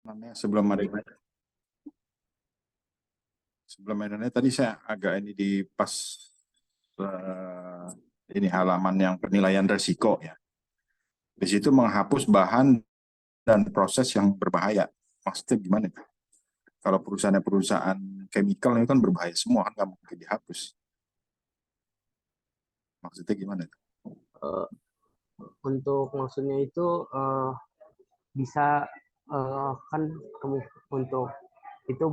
namanya sebelum ada tadi saya agak ini di pas eh, ini halaman yang penilaian resiko ya. Di situ menghapus bahan dan proses yang berbahaya. Maksudnya gimana? Kalau perusahaan chemical itu kan berbahaya semua kan nggak mungkin dihapus. Maksudnya gimana? Eh, untuk maksudnya itu bisa kan untuk itu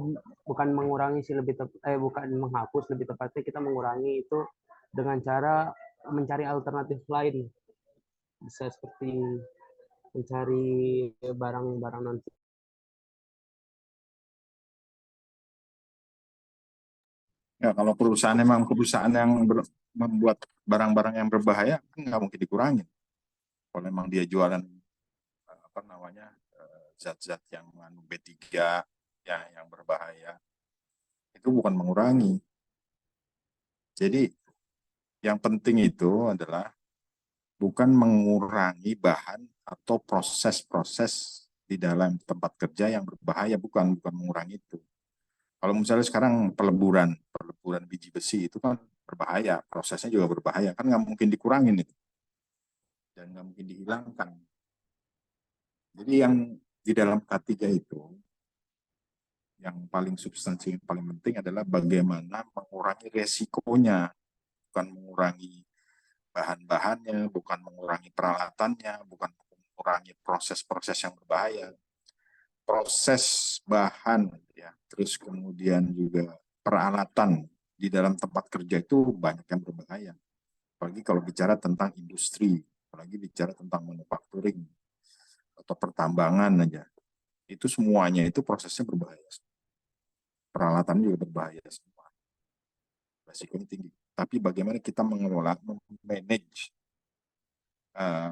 bukan mengurangi sih lebih bukan menghapus, lebih tepatnya kita mengurangi itu dengan cara mencari alternatif lain, bisa seperti mencari barang-barang nanti. Ya, kalau perusahaan memang perusahaan yang membuat barang-barang yang berbahaya kan nggak mungkin dikurangin. Kalau memang dia jualan apa namanya zat-zat yang mengandung B3 ya yang berbahaya itu bukan mengurangi. Jadi yang penting itu adalah bukan mengurangi bahan atau proses-proses di dalam tempat kerja yang berbahaya, bukan mengurangi itu. Kalau misalnya sekarang peleburan biji besi itu kan berbahaya, prosesnya juga berbahaya, kan nggak mungkin dikurangin itu dan nggak mungkin dihilangkan. Jadi yang di dalam K3 itu yang paling substansi, yang paling penting adalah bagaimana mengurangi resikonya, bukan mengurangi bahan-bahannya, bukan mengurangi peralatannya, bukan mengurangi proses-proses yang berbahaya. Proses bahan, ya, terus kemudian juga peralatan di dalam tempat kerja itu banyak yang berbahaya. Apalagi kalau bicara tentang industri, apalagi bicara tentang manufacturing atau pertambangan aja. Itu semuanya itu prosesnya berbahaya. Peralatan juga berbahaya semua. Resikonya tinggi. Tapi bagaimana kita mengelola, manage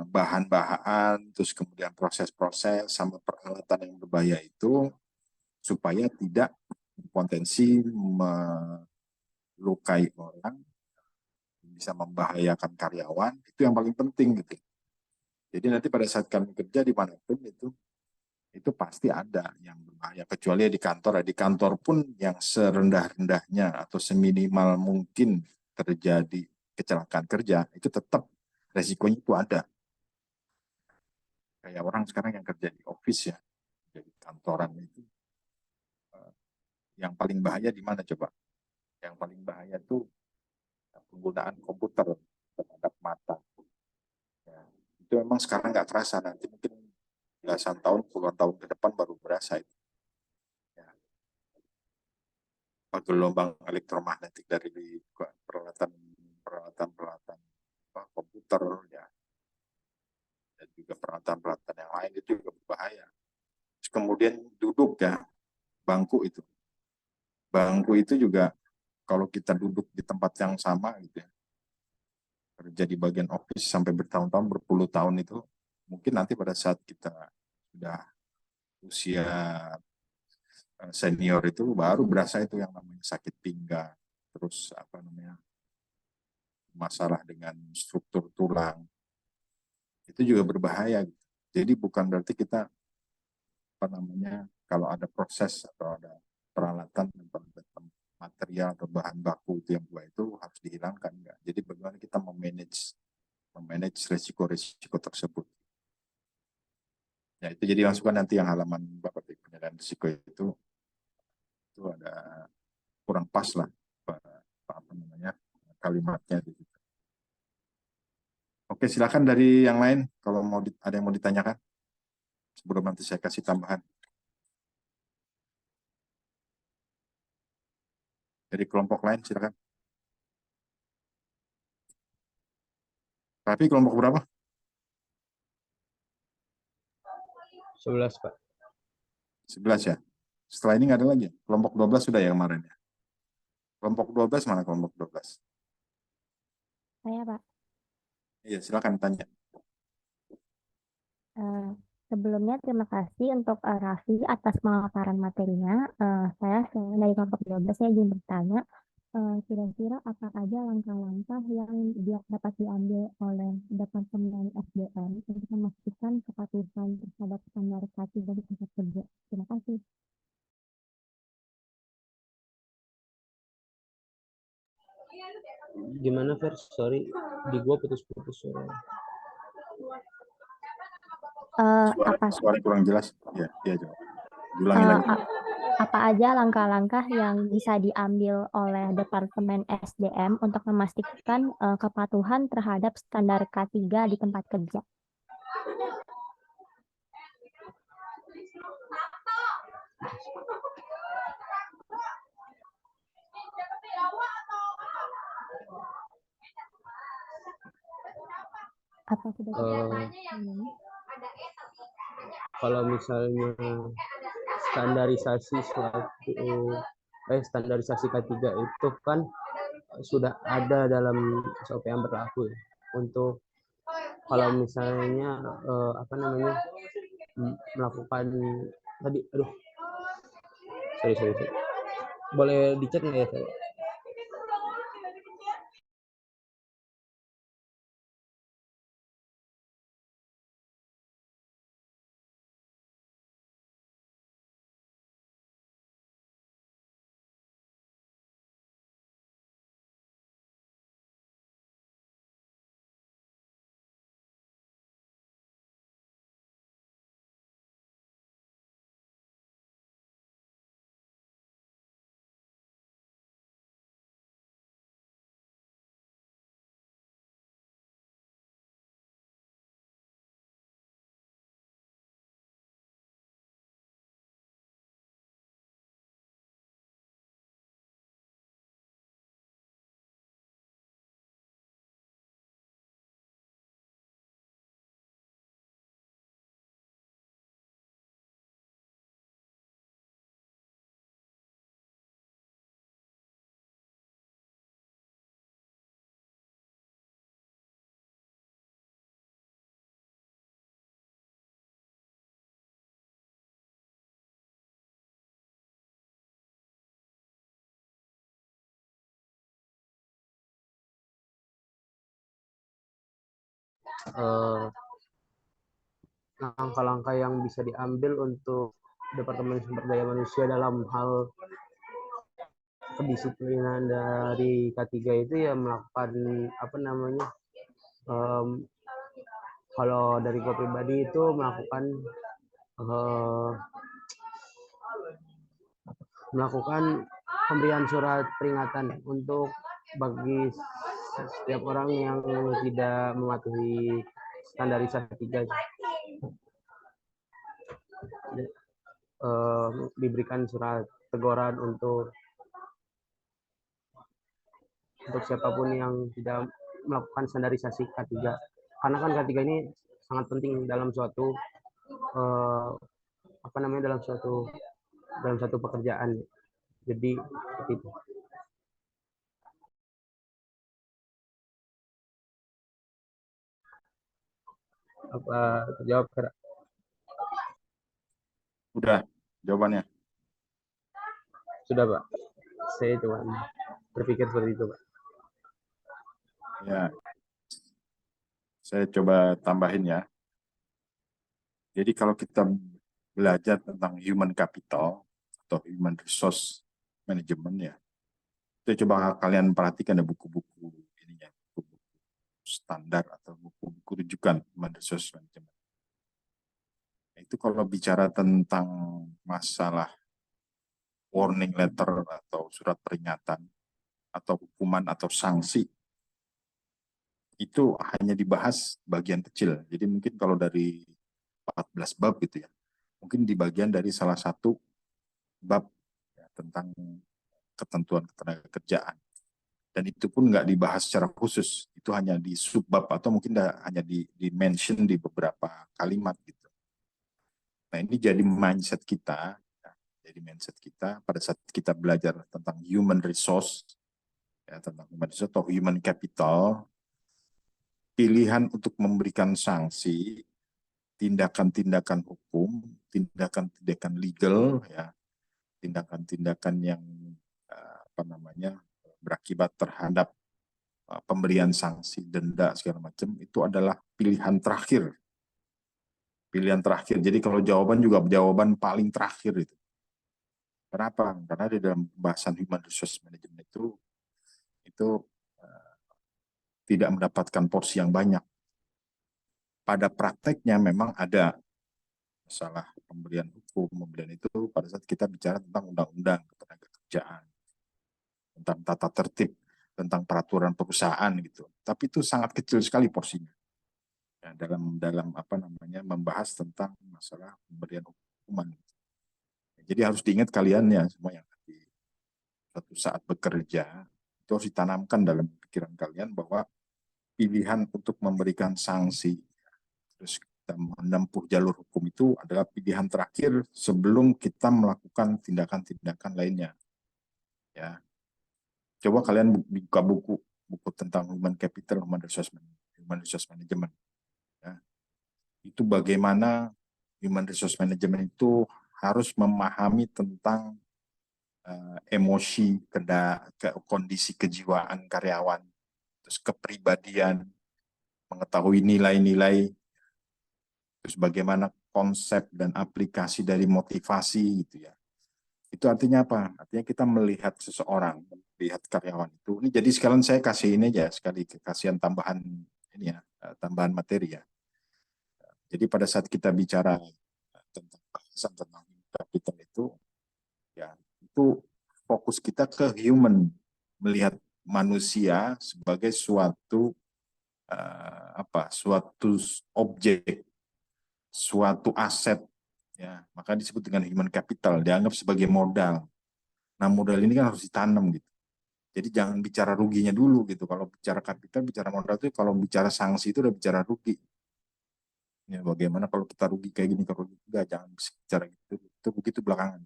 bahan-bahan, terus kemudian proses-proses sama peralatan yang berbahaya itu supaya tidak potensi melukai orang, bisa membahayakan karyawan, itu yang paling penting gitu. Jadi nanti pada saat kami kerja dimanapun itu pasti ada yang berbahaya. Kecuali di kantor, di kantor pun yang serendah-rendahnya atau seminimal mungkin terjadi kecelakaan kerja, itu tetap resikonya itu ada. Kayak orang sekarang yang kerja di office ya, jadi kantoran itu, yang paling bahaya di mana coba? Yang paling bahaya itu penggunaan komputer terhadap mata. Ya, itu memang sekarang nggak terasa, nanti mungkin belasan tahun, puluhan tahun ke depan baru berasa itu. Ya, gelombang elektromagnetik dari peralatan peralatan peralatan komputer ya, dan juga peralatan-peralatan yang lain itu juga berbahaya. Terus kemudian duduk ya, bangku itu juga kalau kita duduk di tempat yang sama gitu ya, kerja di bagian office sampai bertahun-tahun, berpuluh tahun itu, mungkin nanti pada saat kita sudah usia senior itu baru berasa itu yang namanya sakit pinggang, terus apa namanya masalah dengan struktur tulang, itu juga berbahaya. Jadi bukan berarti kita apa namanya kalau ada proses atau ada peralatan atau material atau bahan baku itu yang buah itu harus dihilangkan, enggak. Jadi bagaimana kita memanage risiko-risiko tersebut. Ya itu jadi masukan nanti yang halaman Bapak di penilaian risiko itu ada kurang pas lah apa namanya kalimatnya gitu. Oke, silakan dari yang lain kalau mau ada yang mau ditanyakan sebelum nanti saya kasih tambahan. Dari kelompok lain silakan. Tapi kelompok berapa? 11, Pak. 11 ya. Setelah ini nggak ada lagi. Kelompok 12 sudah ya kemarin ya. Kelompok 12 mana kelompok 12? Saya, Pak. Iya, silakan tanya. Eh, Sebelumnya terima kasih untuk Raffi atas pemaparan materinya. Saya dari kelompok 12 saya ingin bertanya, kira-kira apa aja langkah-langkah yang dapat diambil oleh Departemen SDM untuk memastikan kepatuhan terhadap standar K3 di tempat kerja? Terima kasih. Gimana Fer? Sorry, di gua putus-putus suara. Apa Suara kurang jelas. Ya, iya jawab. Ulangi eh, lagi. apa aja langkah-langkah yang bisa diambil oleh Departemen SDM untuk memastikan kepatuhan terhadap standar K3 di tempat kerja? Apa sudah Eh, kalau misalnya standarisasi standarisasi K3 itu kan sudah ada dalam SOP yang berlaku ya. Untuk kalau misalnya apa namanya melakukan tadi, aduh, sorry. Boleh dicek nggak ya saya? Eh, langkah-langkah yang bisa diambil untuk Departemen Sumber Daya Manusia dalam hal kedisiplinan dari K3 itu ya melakukan apa namanya, em, kalau dari gue pribadi itu eh, melakukan pemberian surat peringatan untuk bagi setiap orang yang tidak mematuhi standarisasi 3, diberikan surat teguran untuk siapapun yang tidak melakukan standarisasi K3. Karena kan K3 ini sangat penting dalam suatu eh, apa namanya dalam satu pekerjaan. Jadi seperti itu. Apa terjawab Kak? Udah jawabannya. Sudah Pak. Saya cuma berpikir seperti itu Pak. Ya, saya coba tambahin ya. Jadi kalau kita belajar tentang human capital atau human resource management ya, itu coba kalian perhatikan ya buku-buku ininya, buku-buku standar atau buku-buku rujukan human resource management. Itu kalau bicara tentang masalah warning letter atau surat peringatan atau hukuman atau sanksi, itu hanya dibahas bagian kecil. Jadi mungkin kalau dari 14 bab gitu ya, mungkin di bagian dari salah satu bab ya, tentang ketentuan ketenagakerjaan. Dan itu pun nggak dibahas secara khusus, itu hanya di subbab atau mungkin hanya di mention di beberapa kalimat gitu. Nah ini jadi mindset kita, ya, jadi mindset kita pada saat kita belajar tentang human resource, ya, tentang human resource atau human capital, pilihan untuk memberikan sanksi, tindakan-tindakan hukum, tindakan-tindakan legal, ya, tindakan-tindakan yang apa namanya berakibat terhadap pemberian sanksi, denda segala macam itu adalah pilihan terakhir. Pilihan terakhir. Jadi kalau jawaban juga jawaban paling terakhir itu. Kenapa? Karena di dalam pembahasan human resource management itu tidak mendapatkan porsi yang banyak. Pada prakteknya memang ada masalah pemberian hukum, pemberian itu pada saat kita bicara tentang undang-undang ketenagakerjaan, tentang tata tertib, tentang peraturan perusahaan gitu. Tapi itu sangat kecil sekali porsinya. Ya, dalam apa namanya membahas tentang masalah pemberian hukuman. Jadi harus diingat kalian ya semua yang nanti suatu saat bekerja itu harus ditanamkan dalam pikiran kalian bahwa pilihan untuk memberikan sanksi terus kita menempuh jalur hukum itu adalah pilihan terakhir sebelum kita melakukan tindakan-tindakan lainnya. Ya, coba kalian buka buku tentang human capital, human resource management. Ya. Itu bagaimana human resource management itu harus memahami tentang emosi, kondisi kejiwaan karyawan, terus kepribadian, mengetahui nilai-nilai, terus bagaimana konsep dan aplikasi dari motivasi gitu ya. Itu artinya apa? Artinya kita melihat seseorang, melihat karyawan itu. Ini jadi sekalian saya kasih ini aja sekali kasihan tambahan ini ya, tambahan materi ya. Jadi pada saat kita bicara tentang bahasan tentang capital itu ya, itu fokus kita ke human, melihat manusia sebagai suatu suatu objek, suatu aset ya, maka disebut dengan human capital, dianggap sebagai modal. Nah, modal ini kan harus ditanam gitu. Jadi jangan bicara ruginya dulu gitu. Kalau bicara kapital, bicara modal itu, kalau bicara sanksi itu udah bicara rugi. Ya, bagaimana kalau kita rugi kayak gini, kalau rugi enggak, jangan bicara gitu. Itu begitu belakangan.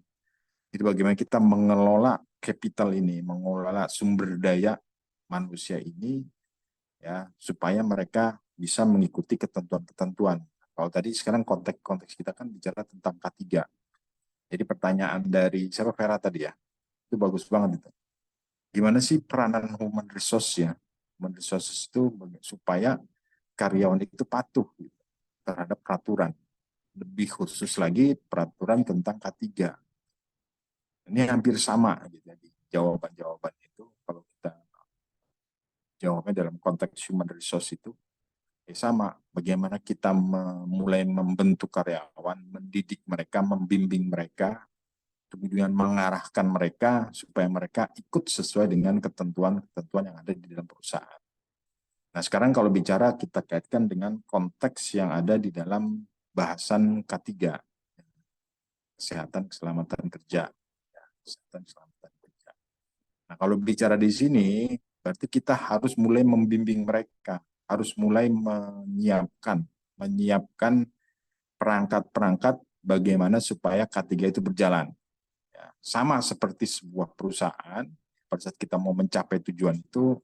Jadi bagaimana kita mengelola capital ini, mengelola sumber daya manusia ini ya, supaya mereka bisa mengikuti ketentuan-ketentuan. Kalau tadi sekarang konteks kita kan bicara tentang K3. Jadi pertanyaan dari siapa, Vera tadi ya, itu bagus banget itu. Gimana sih peranan human resource ya? Human resources itu supaya karyawan itu patuh gitu, terhadap peraturan. Lebih khusus lagi peraturan tentang K3. Ini hampir sama gitu. Jadi jawaban-jawaban itu kalau kita jawabnya dalam konteks human resource itu sama. Bagaimana kita mulai membentuk karyawan, mendidik mereka, membimbing mereka, kemudian mengarahkan mereka supaya mereka ikut sesuai dengan ketentuan-ketentuan yang ada di dalam perusahaan. Nah, sekarang kalau bicara kita kaitkan dengan konteks yang ada di dalam bahasan K3, kesehatan keselamatan kerja. Kesehatan keselamatan kerja. Nah, kalau bicara di sini, berarti kita harus mulai membimbing mereka, harus mulai menyiapkan perangkat-perangkat bagaimana supaya K3 itu berjalan. Ya, sama seperti sebuah perusahaan, pada saat kita mau mencapai tujuan itu,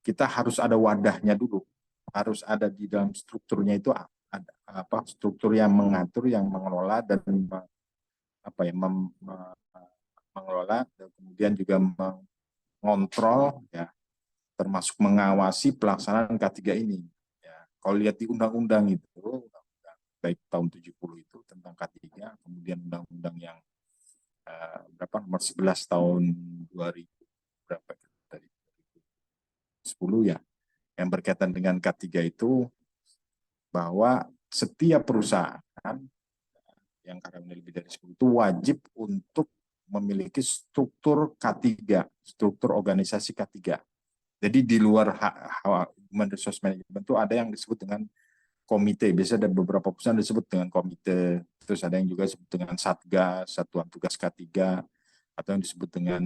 kita harus ada wadahnya dulu, harus ada di dalam strukturnya itu ada struktur yang mengatur, yang mengelola dan mengelola dan kemudian juga mengontrol ya, termasuk mengawasi pelaksanaan K3 ini. Ya, kalau lihat di undang-undang itu, baik tahun 70 itu tentang K3, kemudian undang-undang yang nomor 11 tahun 2000 berapa dari 10 ya, yang berkaitan dengan K3 itu, bahwa setiap perusahaan yang karyawannya lebih dari 10 itu wajib untuk memiliki struktur K3, struktur organisasi K3. Jadi di luar human resource management itu ada yang disebut dengan komite. Biasanya ada beberapa perusahaan disebut dengan komite. Terus ada yang juga disebut dengan satgas, satuan tugas K3, atau yang disebut dengan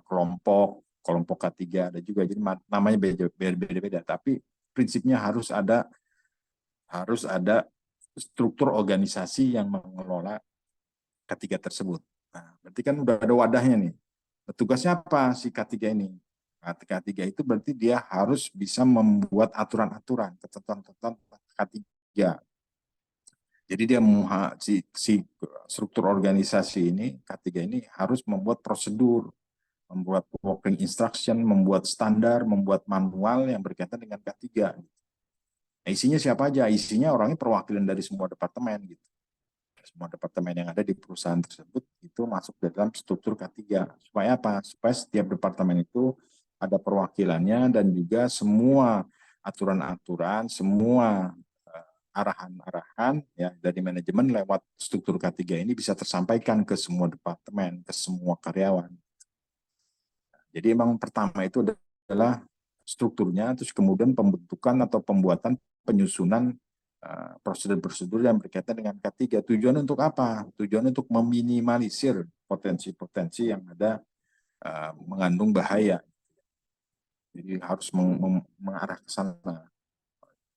kelompok K3 ada juga. Jadi namanya beda-beda. Tapi prinsipnya harus ada struktur organisasi yang mengelola K3 tersebut. Nah, berarti kan udah ada wadahnya nih. Tugasnya apa si K3 ini? K3 itu berarti dia harus bisa membuat aturan-aturan, ketentuan-ketentuan K3. Jadi dia si struktur organisasi ini, K3 ini harus membuat prosedur, membuat working instruction, membuat standar, membuat manual yang berkaitan dengan K3. Nah, isinya siapa aja? Isinya orangnya perwakilan dari semua departemen gitu. Semua departemen yang ada di perusahaan tersebut itu masuk dalam struktur K3. Supaya apa? Supaya setiap departemen itu ada perwakilannya dan juga semua aturan-aturan, semua arahan-arahan ya dari manajemen lewat struktur K3 ini bisa tersampaikan ke semua departemen, ke semua karyawan. Jadi emang pertama itu adalah strukturnya, terus kemudian pembentukan atau pembuatan penyusunan prosedur-prosedur yang berkaitan dengan K3. Tujuan untuk apa? Tujuan untuk meminimalisir potensi-potensi yang ada mengandung bahaya. Jadi harus mengarah ke sana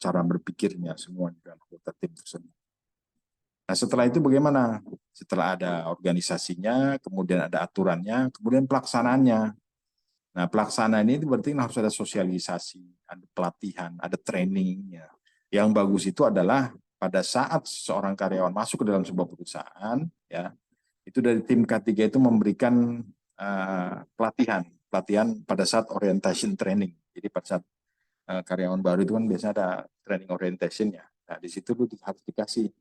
cara berpikirnya semua dalam anggota tim tersebut. Nah setelah itu bagaimana? Setelah ada organisasinya, kemudian ada aturannya, kemudian pelaksanaannya. Nah pelaksanaan ini berarti harus ada sosialisasi, ada pelatihan, ada trainingnya. Yang bagus itu adalah pada saat seorang karyawan masuk ke dalam sebuah perusahaan, ya itu dari tim K3 itu memberikan pelatihan pada saat orientation training. Jadi pada saat karyawan baru itu kan biasanya ada training orientation ya. Nah di situ lu harus dikasih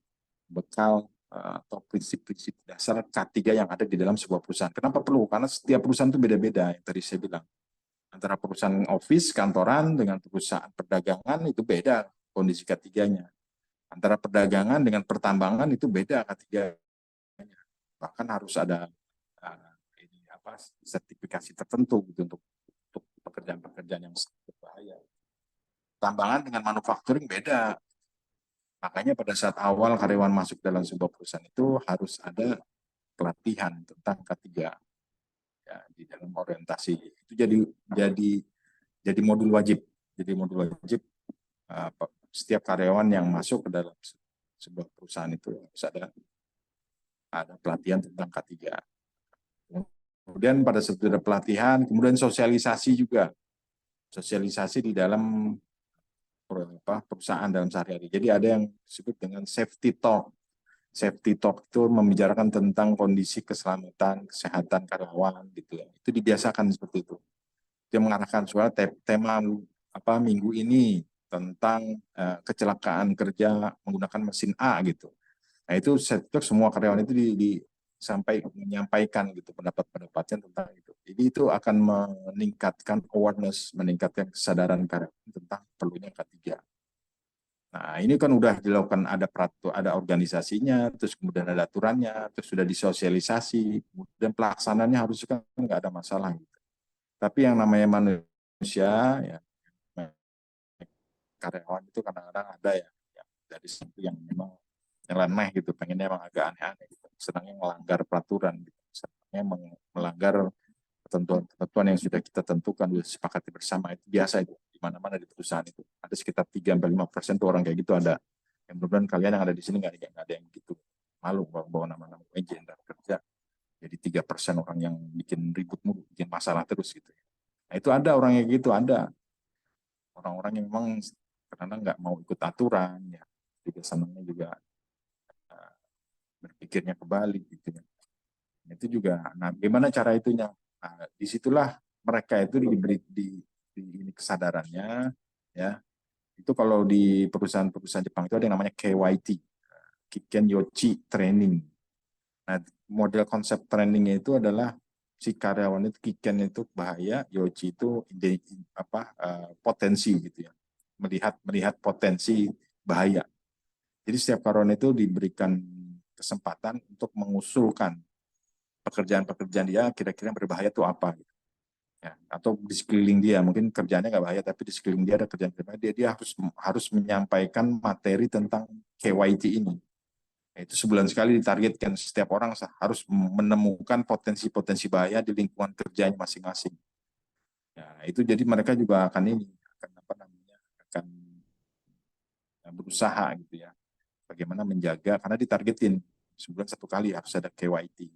bekal atau prinsip-prinsip dasar K3 yang ada di dalam sebuah perusahaan. Kenapa perlu? Karena setiap perusahaan itu beda-beda yang tadi saya bilang. Antara perusahaan office, kantoran dengan perusahaan perdagangan itu beda kondisi K3-nya. Antara perdagangan dengan pertambangan itu beda K3-nya. Bahkan harus ada sertifikasi tertentu gitu untuk pekerjaan-pekerjaan yang berbahaya. Tambangan dengan manufacturing beda. Makanya pada saat awal karyawan masuk dalam sebuah perusahaan itu harus ada pelatihan tentang K3 ya, di dalam orientasi. Itu jadi modul wajib. Jadi modul wajib setiap karyawan yang masuk ke dalam sebuah perusahaan itu harus ada pelatihan tentang K3. Kemudian pada saat ada pelatihan, kemudian sosialisasi juga. Sosialisasi di dalam perusahaan dalam sehari-hari. Jadi ada yang disebut dengan safety talk. Safety talk itu membicarakan tentang kondisi keselamatan, kesehatan karyawan gitu ya. Itu dibiasakan seperti itu. Dia mengarahkan soal tema minggu ini tentang kecelakaan kerja menggunakan mesin A gitu. Nah itu safety talk semua karyawan itu menyampaikan gitu pendapat-pendapatnya tentang itu. Jadi itu akan meningkatkan awareness, meningkatkan kesadaran karyawan tentang perlunya K3. Nah ini kan udah dilakukan ada organisasinya, terus kemudian ada aturannya, terus sudah disosialisasi, kemudian pelaksanaannya harusnya kan nggak ada masalah. Gitu. Tapi yang namanya manusia, ya karyawan itu kadang-kadang ada ya dari situ yang memang nyeleneh gitu, pengennya emang agak aneh-aneh gitu. Senangnya melanggar peraturan gitu. Senangnya melanggar ketentuan-ketentuan yang sudah kita tentukan, sudah sepakati bersama. Itu biasa itu di mana-mana di perusahaan itu. Ada sekitar 3-5% tuh orang kayak gitu ada. Yang mudah-mudahan kalian yang ada di sini nggak ada yang gitu. Malu bawa nama-nama agent dan kerja. Jadi 3% orang yang bikin ribut mulu, bikin masalah terus gitu. Nah itu ada orang yang gitu, ada. Orang-orang yang memang karena nggak mau ikut aturan, ya. Juga senangnya juga berpikirnya kembali gitu ya. Itu juga. Nah, gimana cara itunya? Nah, disitulah mereka itu diberi ini kesadarannya, ya. Itu kalau di perusahaan-perusahaan Jepang itu ada yang namanya KYT, Kiken Yochi Training. Nah, model konsep trainingnya itu adalah si karyawan itu Kiken itu bahaya, Yochi itu potensi gitu ya, melihat potensi bahaya. Jadi setiap karyawan itu diberikan kesempatan untuk mengusulkan pekerjaan-pekerjaan dia kira-kira berbahaya itu apa gitu. Ya, atau di sekeliling dia mungkin kerjanya nggak bahaya tapi di sekeliling dia ada kerjaan berbahaya, dia harus menyampaikan materi tentang KYT ini. Itu sebulan sekali ditargetkan, setiap orang harus menemukan potensi-potensi bahaya di lingkungan kerjanya masing-masing. Ya, itu jadi mereka juga akan berusaha gitu ya, bagaimana menjaga, karena ditargetin sebulan satu kali harus ada KYT.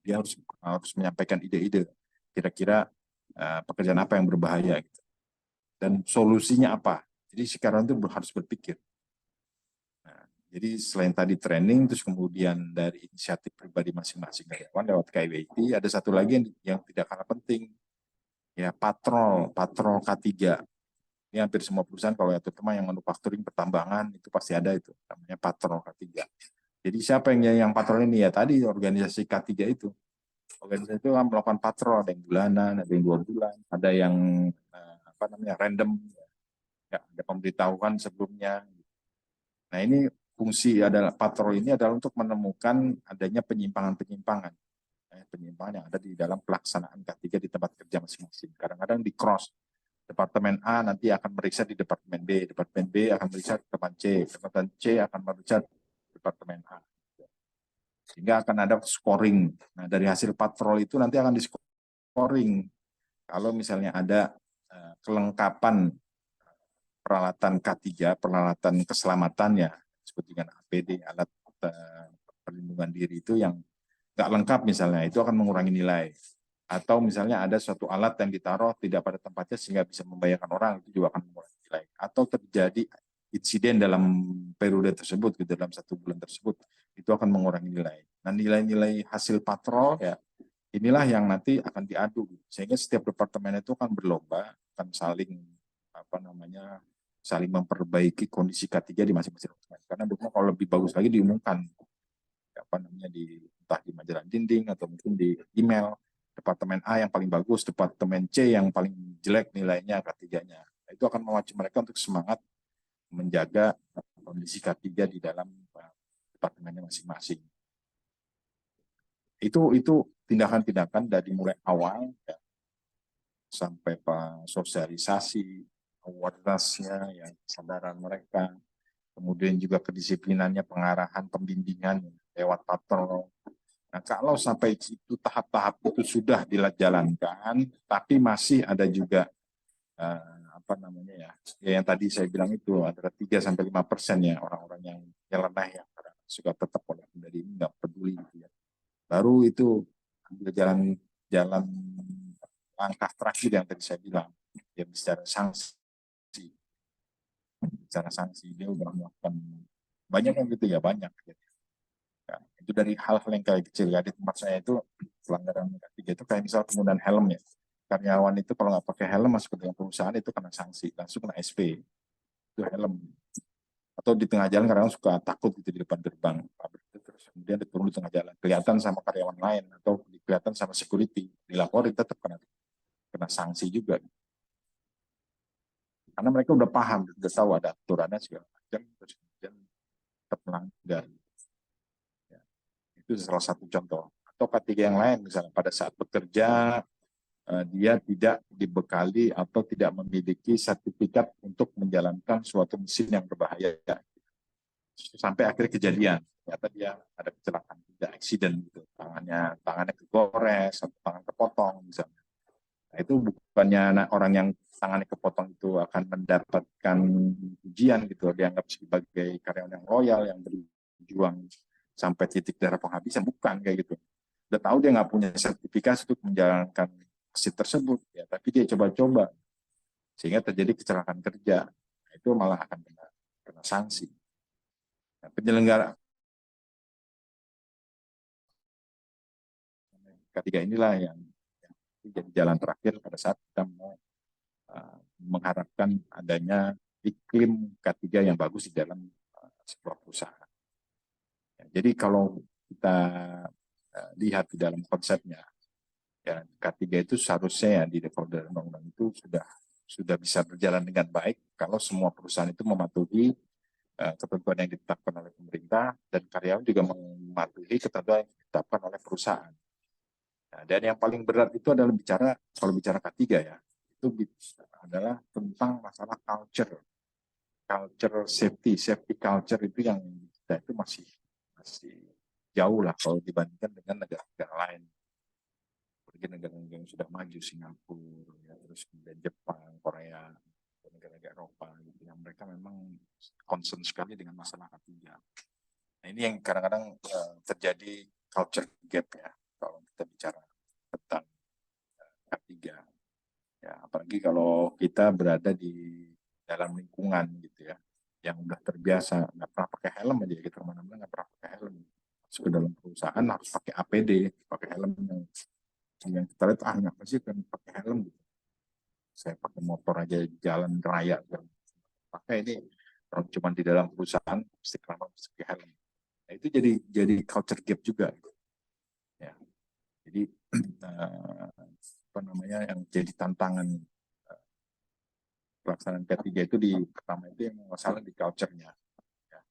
Dia harus menyampaikan ide-ide kira-kira pekerjaan apa yang berbahaya gitu. Dan solusinya apa. Jadi sekarang itu harus berpikir. Nah, jadi selain tadi training, terus kemudian dari inisiatif pribadi masing-masing karyawan lewat KYT, ada satu lagi yang tidak kalah penting, ya patrol K3. Ini hampir semua perusahaan kalau ya terutama yang manufacturing pertambangan itu pasti ada itu namanya patrol K3. Jadi siapa yang patrol ini ya tadi organisasi K3 itu. Organisasi itu melakukan patrol, ada yang bulanan, ada yang 2 bulan, ada yang random. nggak ada pemberitahuan sebelumnya. Nah ini fungsi adalah patroli ini adalah untuk menemukan adanya penyimpangan-penyimpangan yang ada di dalam pelaksanaan K3 di tempat kerja masing-masing. Kadang-kadang di cross, Departemen A nanti akan meriksa di Departemen B akan meriksa di Departemen C akan meriksa di Departemen A. Sehingga akan ada scoring. Nah dari hasil patroli itu nanti akan di-scoring. Kalau misalnya ada kelengkapan peralatan K3, peralatan keselamatannya, seperti dengan APD, alat perlindungan diri itu yang nggak lengkap misalnya, itu akan mengurangi nilai. Atau misalnya ada suatu alat yang ditaruh tidak pada tempatnya sehingga bisa membahayakan orang, itu juga akan mengurangi nilai. Atau terjadi insiden dalam periode tersebut, gitu, dalam 1 bulan tersebut, itu akan mengurangi nilai. Nah nilai-nilai hasil patrol ya inilah yang nanti akan diadu, sehingga setiap departemen itu akan berlomba, akan saling saling memperbaiki kondisi K3 di masing-masing departemen. Karena kalau lebih bagus lagi diumumkan entah di majalah dinding atau mungkin di email, departemen A yang paling bagus, departemen C yang paling jelek nilainya K3-nya. Itu akan memacu mereka untuk semangat menjaga kondisi K3 di dalam departemennya masing-masing. Itu tindakan-tindakan dari mulai awal ya, sampai sosialisasi, awareness-nya, ya, kesadaran mereka, kemudian juga kedisiplinannya, pengarahan, pembimbingan lewat patrol. Nah, kalau sampai itu tahap-tahap itu sudah dijalankan, tapi masih ada juga yang tadi saya bilang itu antara 3-5% ya orang-orang yang nyeleneh yang suka tetap pola dari ini nggak peduli gitu ya. Baru itu ambil jalan langkah terakhir yang tadi saya bilang, ya bicara sanksi. Bicara sanksi dia udah melakukan banyak yang gitu ya, banyak. Nah, itu dari hal-hal yang kayak kecil ya. Di tempat saya itu pelanggaran K3 itu kayak misal penggunaan helm ya. Karyawan itu kalau nggak pakai helm masuk ke dalam perusahaan itu kena sanksi, langsung kena SP. Itu helm. Atau di tengah jalan kadang suka takut gitu di depan gerbang pabrik itu, terus kemudian diturun di tengah jalan, kelihatan sama karyawan lain atau kelihatan sama security, dilapori tetap kena sanksi juga. Karena mereka udah paham, udah tahu ada aturannya segala macam, terus kemudian tetap melanggar. Ya, itu salah satu contoh. Atau K3 yang lain, misalnya pada saat bekerja dia tidak dibekali atau tidak memiliki sertifikat untuk menjalankan suatu mesin yang berbahaya. Sampai akhirnya kejadian, ternyata dia ada kecelakaan, tidak accident gitu, tangannya kegores atau tangan kepotong misalnya. Nah, itu bukannya orang yang tangannya kepotong itu akan mendapatkan ujian gitu, dianggap sebagai karyawan yang loyal yang berjuang sampai titik darah penghabisan, bukan kayak gitu. Udah tahu dia nggak punya sertifikasi untuk menjalankan mesin tersebut ya, tapi dia coba-coba sehingga terjadi kecelakaan kerja. Nah, itu malah akan kena sanksi. Nah, penyelenggara K3 inilah yang jadi jalan terakhir pada saat kita mau mengharapkan adanya iklim K3 yang bagus di dalam sebuah perusahaan. Ya, jadi kalau kita lihat di dalam konsepnya, ya, K3 itu seharusnya ya di default undang-undang itu sudah bisa berjalan dengan baik kalau semua perusahaan itu mematuhi ketentuan yang ditetapkan oleh pemerintah dan karyawan juga mematuhi ketentuan yang ditetapkan oleh perusahaan. Nah, dan yang paling berat itu adalah kalau bicara K3 ya, itu adalah tentang masalah culture safety culture itu yang kita itu masih jauh lah kalau dibandingkan dengan negara-negara lain. Seperti negara-negara yang sudah maju, Singapura, ya, terus kemudian Jepang, Korea, negara-negara Eropa, gitu, yang mereka memang concern sekali dengan masalah K3. Nah, ini yang kadang-kadang terjadi culture gap ya, kalau kita bicara tentang K3. Ya, apalagi kalau kita berada di dalam lingkungan gitu ya, yang udah terbiasa nggak pernah pakai helm aja, kita kemana-mana nggak pernah pakai helm. Masuk ke dalam perusahaan harus pakai APD, pakai helm yang kita lihat nggak sih kan pakai helm gitu. Saya pakai motor aja jalan raya kan pakai ini, kalau cuma di dalam perusahaan mesti pakai helm. Nah, itu jadi culture gap juga gitu. Ya. Jadi yang jadi tantangan pelaksanaan K3 itu pertama itu yang masalah di culture-nya. Ya.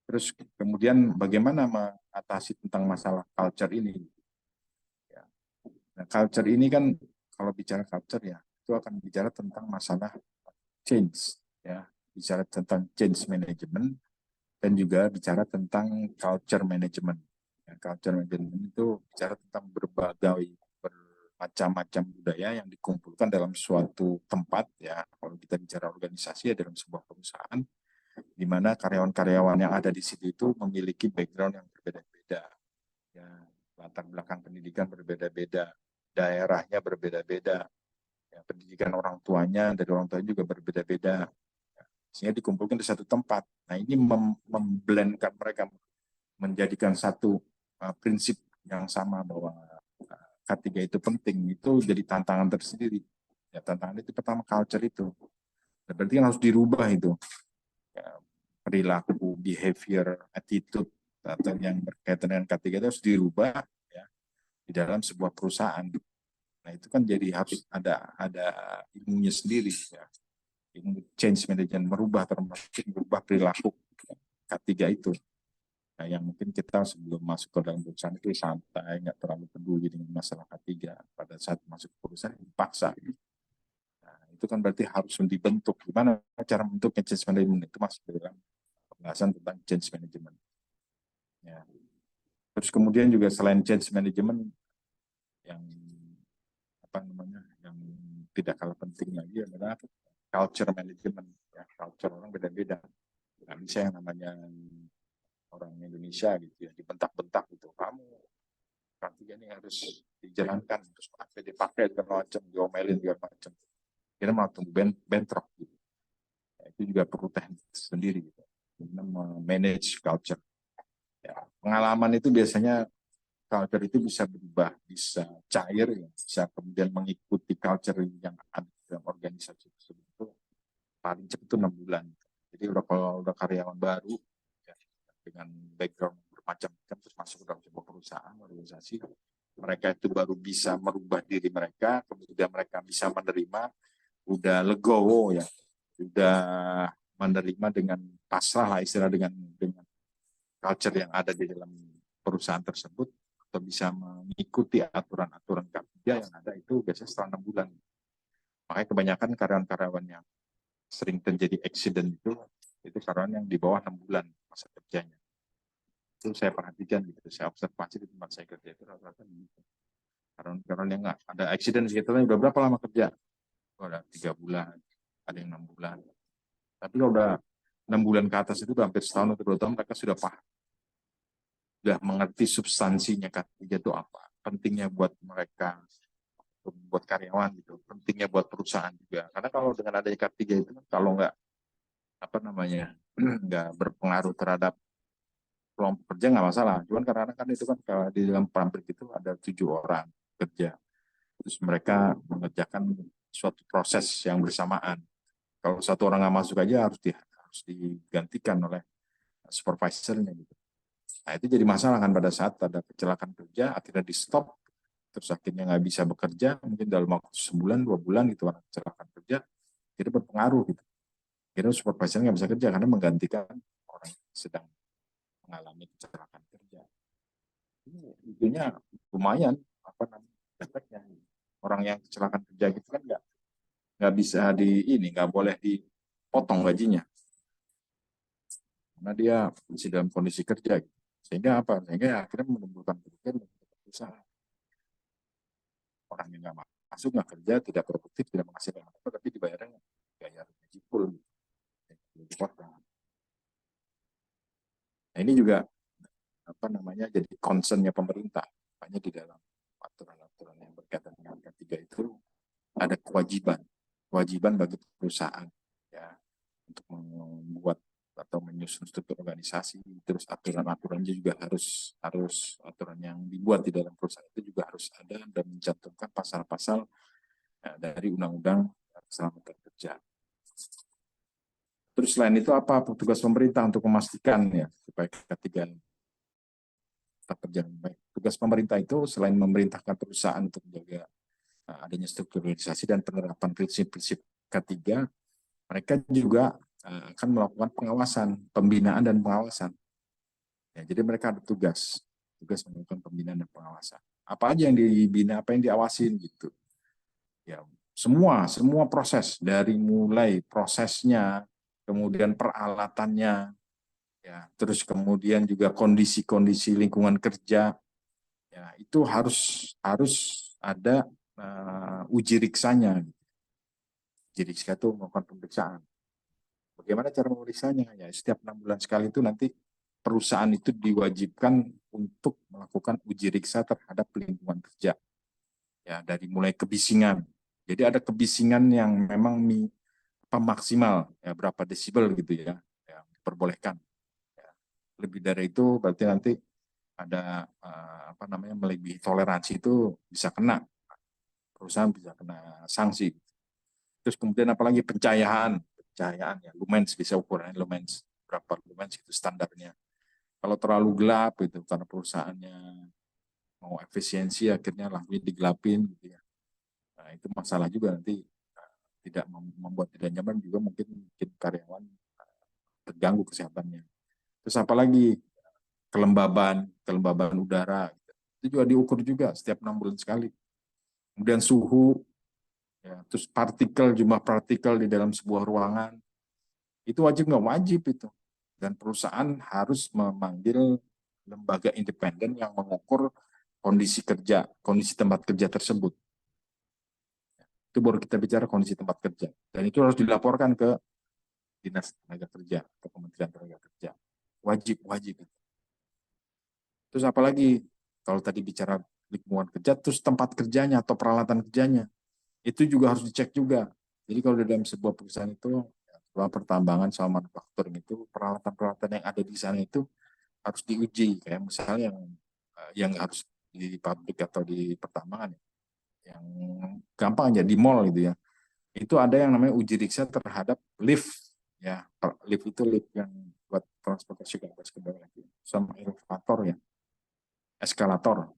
Terus kemudian bagaimana mengatasi tentang masalah culture ini? Ya. Nah, culture ini kan kalau bicara culture ya itu akan bicara tentang masalah change, ya, bicara tentang change management dan juga bicara tentang culture management. Ya, culture management itu bicara tentang bermacam-macam budaya yang dikumpulkan dalam suatu tempat, ya. Kalau kita bicara organisasi ya dalam sebuah perusahaan, di mana karyawan-karyawan yang ada di situ itu memiliki background yang berbeda-beda, ya, latar belakang pendidikan berbeda-beda, daerahnya berbeda-beda, ya, pendidikan orang tuanya dari orang tuanya juga berbeda-beda, sehingga dikumpulkan di satu tempat. Nah, ini memblendkan mereka, menjadikan satu prinsip yang sama bahwa K3 itu penting, itu jadi tantangan tersendiri. Ya, tantangan itu pertama culture itu. Berarti kan harus dirubah itu. Ya, perilaku, behavior, attitude atau yang berkaitan dengan K3 itu harus dirubah, ya, di dalam sebuah perusahaan. Nah, itu kan jadi harus ada ilmunya sendiri, ya. Ilmu change management, merubah perilaku K3 itu. Nah, yang mungkin kita sebelum masuk ke dalam perusahaan itu santai, nggak terlalu peduli dengan masalah K3. Pada saat masuk ke perusahaan dipaksa. Nah, itu kan berarti harus dibentuk. Gimana cara membentuknya change management itu masuk dalam pembahasan tentang change management. Ya. Terus kemudian juga selain change management yang yang tidak kalah penting lagi adalah culture management. Ya, culture orang beda-beda. Nggak bisa yang namanya orang Indonesia gitu ya dibentak-bentak gitu, kamu K3 ini harus dijalankan, terus dipakai segala macam, diomelin segala macam, kita malah tunggu bentrok gitu. Ya, itu juga perlu teknik sendiri gitu, manage culture. Ya, pengalaman itu biasanya culture itu bisa berubah, bisa cair, ya, bisa kemudian mengikuti culture yang ada dalam organisasi tersebut itu paling cepat itu 6 bulan. Jadi kalau udah karyawan baru ya, dengan background bermacam-macam terus masuk ke dalam sebuah perusahaan, organisasi, mereka itu baru bisa merubah diri mereka, kemudian mereka bisa menerima, udah legowo ya, udah menerima dengan pasrah lah istilah dengan culture yang ada di dalam perusahaan tersebut, atau bisa mengikuti aturan-aturan kerja yang ada itu biasanya setelah 6 bulan. Makanya kebanyakan karyawan-karyawan yang sering terjadi accident itu karyawan yang di bawah 6 bulan masa kerjanya. Itu saya perhatikan gitu, saya observasi di tempat saya kerja itu rata-rata begitu. Karyawan yang nggak ada accident sekitarnya udah berapa lama kerja? Oh, ada 3 bulan, ada yang 6 bulan. Tapi kalau udah 6 bulan ke atas itu udah hampir setahun atau 2 tahun mereka sudah paham. Sudah mengerti substansinya K3 itu apa, pentingnya buat mereka, buat karyawan gitu, pentingnya buat perusahaan juga. Karena kalau dengan adanya K3 itu kalau nggak nggak berpengaruh terhadap kelompok kerja nggak masalah. Cuman karena kan itu kan kalau di dalam pabrik itu ada 7 orang kerja, terus mereka mengerjakan suatu proses yang bersamaan. Kalau satu orang nggak masuk aja harus digantikan oleh supervisornya gitu. Nah, itu jadi masalah kan pada saat ada kecelakaan kerja, akhirnya di stop, terus akhirnya nggak bisa bekerja, mungkin dalam waktu sebulan, 2 bulan gitu, karena kecelakaan kerja, itu berpengaruh gitu. Akhirnya supervisor nggak bisa kerja karena menggantikan orang yang sedang mengalami kecelakaan kerja. Ini itunya lumayan, efeknya. Orang yang kecelakaan kerja gitu kan nggak bisa nggak boleh dipotong gajinya. Karena dia masih dalam kondisi kerja gitu. Sehingga akhirnya menimbulkan kerugian untuk perusahaan. Orang yang nggak masuk, nggak kerja, tidak produktif, tidak menghasilkan apa, tapi dibayarnya gaji full. Nah, ini juga jadi concern-nya pemerintah. Makanya di dalam aturan-aturan yang berkaitan dengan K3 itu ada kewajiban bagi perusahaan ya untuk membuat atau menyusun struktur organisasi, terus aturan-aturannya juga harus aturan yang dibuat di dalam perusahaan itu juga harus ada dan mencantumkan pasal-pasal ya, dari undang-undang keselamatan kerja. Terus selain itu apa tugas pemerintah untuk memastikan ya supaya K3 tetap berjalan baik? Tugas pemerintah itu selain memerintahkan perusahaan untuk menjaga adanya struktur organisasi dan penerapan prinsip-prinsip ketiga, mereka juga akan melakukan pengawasan, pembinaan dan pengawasan. Ya, jadi mereka ada tugas melakukan pembinaan dan pengawasan. Apa aja yang dibina, apa yang diawasin gitu. Ya, semua proses dari mulai prosesnya, kemudian peralatannya, ya, terus kemudian juga kondisi-kondisi lingkungan kerja, ya, itu harus ada uji riksanya. Uji riksa itu melakukan pemeriksaan. Bagaimana cara memeriksanya? Ya, setiap 6 bulan sekali itu nanti perusahaan itu diwajibkan untuk melakukan uji riksa terhadap lingkungan kerja. Ya, dari mulai kebisingan. Jadi ada kebisingan yang memang maksimal, ya, berapa desibel gitu ya, yang diperbolehkan. Ya, lebih dari itu berarti nanti ada melebihi toleransi itu bisa kena, perusahaan bisa kena sanksi. Terus kemudian apalagi pencahayaan ya, lumens, bisa ukuran lumens, berapa lumens itu standarnya. Kalau terlalu gelap itu karena perusahaannya mau efisiensi, akhirnya lampunya digelapin gitu ya. Nah, itu masalah juga, nanti tidak membuat tidak nyaman, juga mungkin karyawan terganggu kesehatannya. Terus apalagi kelembaban udara gitu. Itu juga diukur juga setiap 6 bulan sekali. Kemudian suhu, ya, terus jumlah partikel di dalam sebuah ruangan, itu wajib nggak wajib itu. Dan perusahaan harus memanggil lembaga independen yang mengukur kondisi tempat kerja tersebut. Itu baru kita bicara kondisi tempat kerja. Dan itu harus dilaporkan ke Dinas Tenaga Kerja, ke Kementerian Tenaga Kerja. Wajib. Terus apalagi, kalau tadi bicara lingkungan kerja, terus tempat kerjanya atau peralatan kerjanya, itu juga harus dicek juga. Jadi kalau di dalam sebuah perusahaan itu, pertambangan sama manufakturing itu, peralatan-peralatan yang ada di sana itu harus diuji. Kayak misalnya yang harus di pabrik atau di pertambangan, yang gampang aja di mall gitu ya, itu ada yang namanya uji riksa terhadap lift, ya. Lift itu lift yang buat transportasi ke atas ke bawah lagi, sama elevator ya, eskalator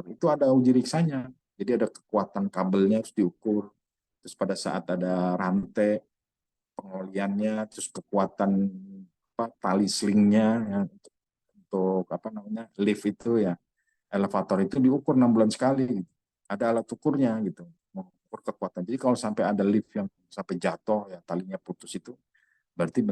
itu ada uji riksanya. Jadi ada kekuatan kabelnya harus diukur, terus pada saat ada rantai pengoliannya, terus kekuatan tali slingnya ya, untuk lift itu ya, elevator itu diukur 6 bulan sekali. Ada alat ukurnya gitu, mengukur kekuatan. Jadi kalau sampai ada lift yang sampai jatuh ya, talinya putus, itu berarti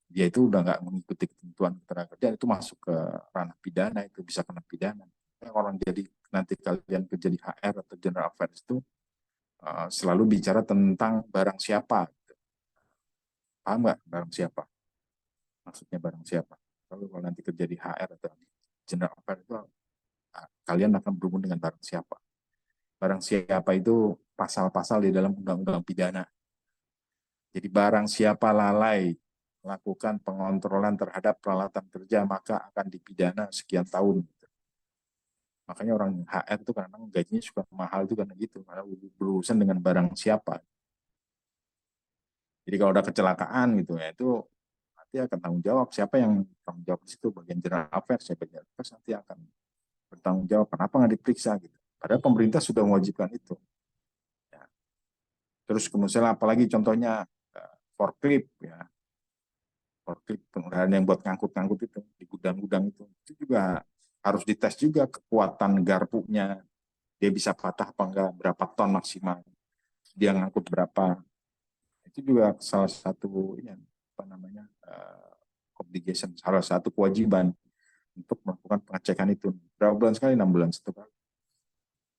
dia itu udah nggak mengikuti ketentuan ketenaga kerjaan, itu masuk ke ranah pidana, itu bisa kena pidana. Orang jadi nanti kalian kerja di HR atau General Affairs itu selalu bicara tentang barang siapa. Paham nggak barang siapa? Maksudnya barang siapa? Kalau nanti kerja di HR atau di General Affairs itu, kalian akan berhubung dengan barang siapa. Barang siapa itu pasal-pasal di dalam undang-undang pidana. Jadi barang siapa lalai melakukan pengontrolan terhadap peralatan kerja, maka akan dipidana sekian tahun. Makanya orang HR itu kadang gajinya suka mahal itu karena gitu, karena berurusan dengan barang siapa. Jadi kalau ada kecelakaan gitu ya, itu nanti akan tanggung jawab. Siapa yang tanggung jawab di situ? Bagian General Affairs, General Affairs nanti akan bertanggung jawab. Kenapa nggak diperiksa gitu? Padahal pemerintah sudah mewajibkan itu. Ya. Terus kemudian apalagi contohnya forklift ya, forklift kendaraan yang buat ngangkut-ngangkut itu di gudang-gudang itu juga harus dites juga kekuatan garpunya, dia bisa patah apa enggak, berapa ton maksimal, dia ngangkut berapa. Itu juga salah satu obligation, salah satu kewajiban untuk melakukan pengecekan itu. Berapa bulan sekali? 6 bulan satu kali.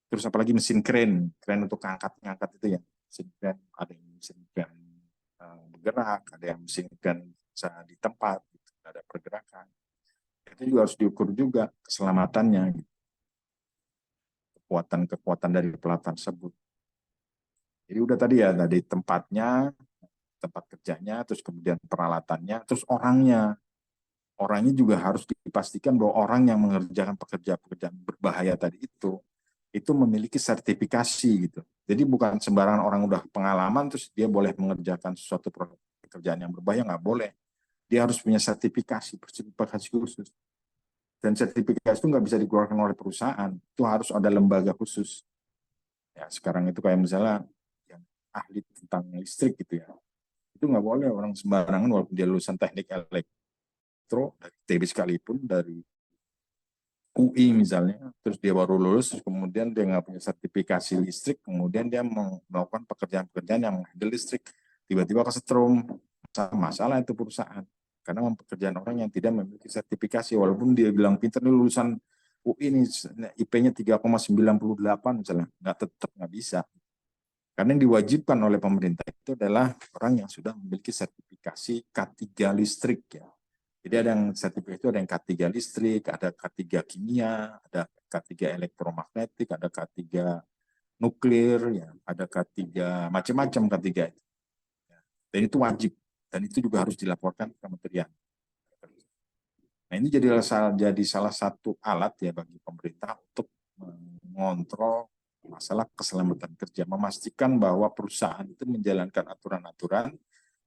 Terus apalagi mesin kren untuk ngangkat itu ya, mesin kren, ada yang mesin kren bergerak, ada yang mesin kren bisa di tempat, gitu, ada pergerakan. Itu juga harus diukur juga keselamatannya, gitu. Kekuatan dari peralatan tersebut. Jadi udah tadi ya, tadi tempatnya, tempat kerjanya, terus kemudian peralatannya, terus orangnya. Orangnya juga harus dipastikan bahwa orang yang mengerjakan pekerjaan berbahaya tadi itu memiliki sertifikasi gitu. Jadi bukan sembarangan orang udah pengalaman terus dia boleh mengerjakan sesuatu pekerjaan yang berbahaya, nggak boleh. Dia harus punya sertifikasi khusus. Dan sertifikasi itu nggak bisa dikeluarkan oleh perusahaan, itu harus ada lembaga khusus. Ya sekarang itu kayak misalnya yang ahli tentang listrik gitu ya. Itu nggak boleh orang sembarangan walaupun dia lulusan teknik elektro dari ITB sekalipun, dari UI misalnya, terus dia baru lulus, terus kemudian dia nggak punya sertifikasi listrik, kemudian dia melakukan pekerjaan-pekerjaan yang handle listrik, tiba-tiba kesetrum, masalah itu perusahaan. Karena pekerjaan orang yang tidak memiliki sertifikasi, walaupun dia bilang pintar nih lulusan UI ini IP-nya 3,98 misalnya, tetap nggak bisa. Karena yang diwajibkan oleh pemerintah itu adalah orang yang sudah memiliki sertifikasi K3 listrik ya. Jadi ada yang sertifikat itu ada yang K3 listrik, ada K3 kimia, ada K3 elektromagnetik, ada K3 nuklir, ya, ada K3 macam-macam K3 itu. Dan itu wajib, dan itu juga harus dilaporkan ke kementerian. Nah ini jadi salah satu alat ya bagi pemerintah untuk mengontrol masalah keselamatan kerja, memastikan bahwa perusahaan itu menjalankan aturan-aturan